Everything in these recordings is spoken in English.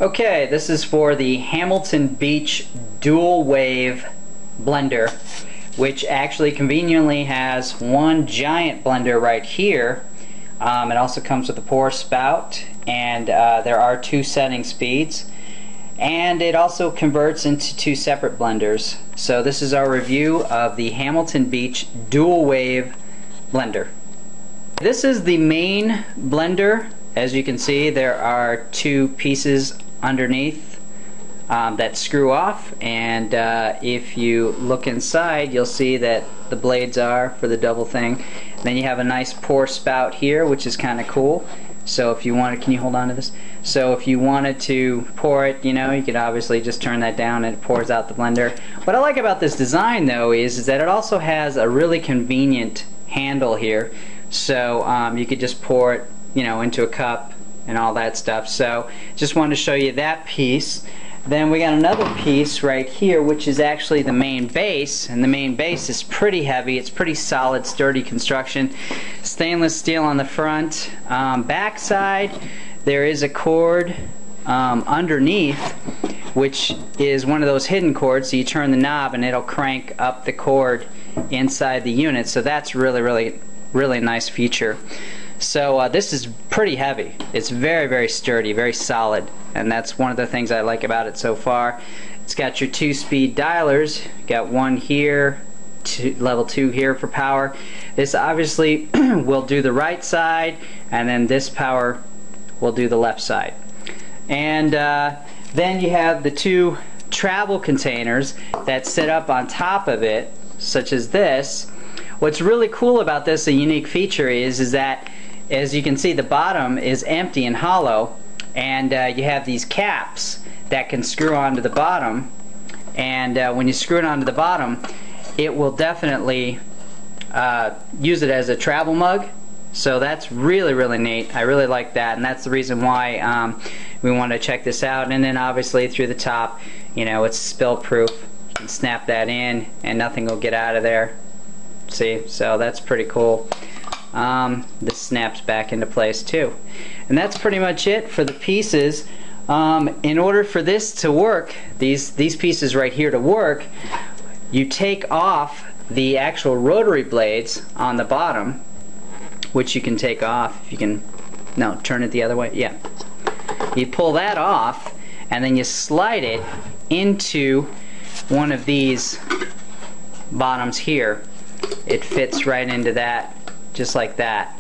Okay, this is for the Hamilton Beach Dual Wave blender, which actually conveniently has one giant blender right here. It also comes with a pour spout, and there are 2 setting speeds, and it also converts into 2 separate blenders. So this is our review of the Hamilton Beach Dual Wave blender. This is the main blender. As you can see, there are 2 pieces underneath that screw off, and if you look inside, you'll see that the blades are for the double thing. Then you have a nice pour spout here, which is kind of cool. So if you wanted, can you hold on to this? So if you wanted to pour it, you know, you could obviously just turn that down and it pours out the blender. What I like about this design, though, is that it also has a really convenient handle here. So you could just pour it, you know, into a cup and all that stuff. So just wanted to show you that piece. Then we got another piece right here, which is actually the main base, and the main base is pretty heavy. It's pretty solid, sturdy construction. Stainless steel on the front. Back side, there is a cord underneath, which is one of those hidden cords. So you turn the knob and it'll crank up the cord inside the unit. So that's really nice feature. So this is pretty heavy. It's very sturdy, very solid, and that's one of the things I like about it so far. It's got your 2-speed dialers. You got one here, level 2 here for power. This obviously will do the right side, and then this power will do the left side. And then you have the 2 travel containers that sit up on top of it, such as this. What's really cool about this, a unique feature, is that, as you can see, the bottom is empty and hollow, and you have these caps that can screw onto the bottom, and when you screw it onto the bottom, it will definitely use it as a travel mug. So that's really neat. I really like that, and that's the reason why we want to check this out. And then obviously through the top, you know, it's spill proof. You can snap that in and nothing will get out of there. See, so that's pretty cool. This snaps back into place too. And that's pretty much it for the pieces. In order for this to work, these pieces right here to work, you take off the actual rotary blades on the bottom, which you can take off. If you can, no, turn it the other way. Yeah. You pull that off, and then you slide it into one of these bottoms here. It fits right into that, just like that,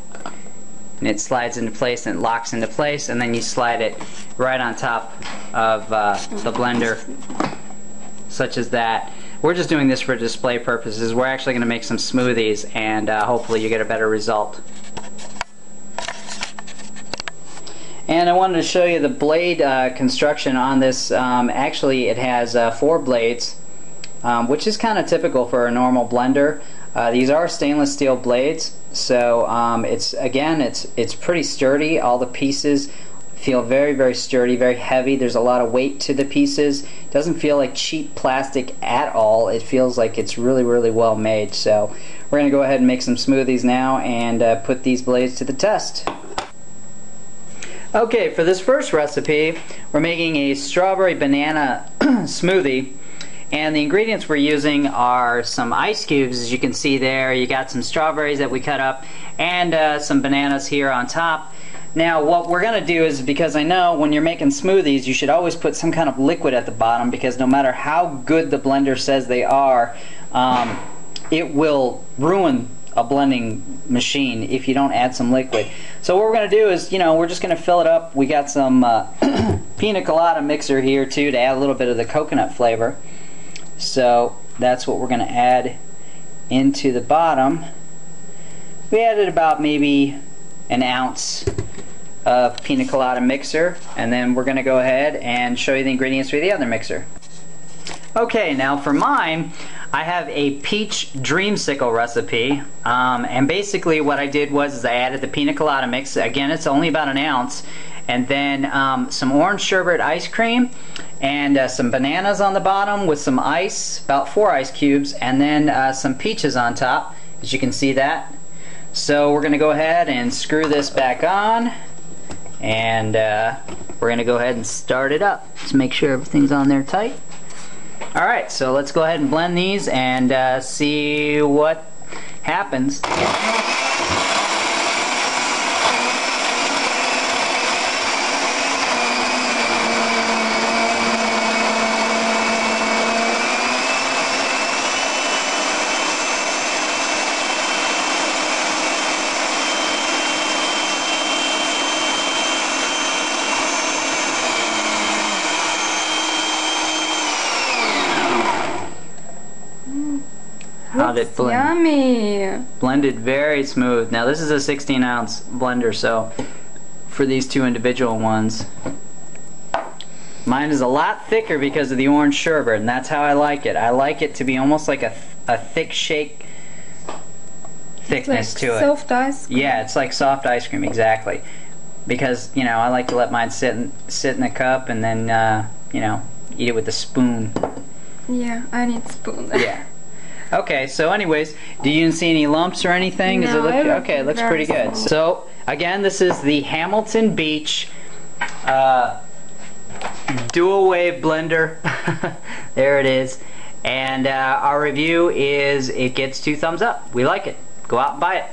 and it slides into place and it locks into place, and then you slide it right on top of the blender, such as that. We're just doing this for display purposes. We're actually going to make some smoothies, and hopefully you get a better result. And I wanted to show you the blade construction on this. Actually, it has 4 blades, which is kind of typical for a normal blender. These are stainless steel blades, so it's pretty sturdy. All the pieces feel very sturdy, very heavy. There's a lot of weight to the pieces. It doesn't feel like cheap plastic at all. It feels like it's really well made. So we're going to go ahead and make some smoothies now and put these blades to the test. Okay, for this first recipe, we're making a strawberry banana smoothie. And the ingredients we're using are some ice cubes, as you can see there. You got some strawberries that we cut up, and some bananas here on top. Now what we're going to do is, because I know when you're making smoothies you should always put some kind of liquid at the bottom, because no matter how good the blender says they are, it will ruin a blending machine if you don't add some liquid. So what we're going to do is, you know, we're just going to fill it up. We got some Pina Colada Mixer here too, to add a little bit of the coconut flavor. So that's what we're going to add into the bottom. We added about maybe an ounce of Pina Colada Mixer, and then we're going to go ahead and show you the ingredients for the other mixer. Okay, now for mine, I have a peach dreamsicle recipe, and basically what I did was I added the Pina Colada mix. Again, it's only about an ounce, and then some orange sherbet ice cream, and some bananas on the bottom with some ice, about 4 ice cubes, and then some peaches on top, as you can see that. So we're going to go ahead and screw this back on, And we're gonna go ahead and start it up. Just make sure everything's on there tight. Alright, so let's go ahead and blend these and see what happens. How'd it blend? Yummy! Blended very smooth. Now this is a 16-ounce blender, so for these two individual ones, mine is a lot thicker because of the orange sherbet, and that's how I like it. I like it to be almost like a thick shake thickness like to it. Soft ice cream. Yeah, it's like soft ice cream, exactly. Because, you know, I like to let mine sit in a cup and then, you know, eat it with a spoon. Yeah, I need spoon. Yeah. Okay, so anyways, do you see any lumps or anything? Does it look okay? It looks pretty good. So again, this is the Hamilton Beach dual wave blender. There it is. And our review is it gets 2 thumbs up. We like it. Go out and buy it.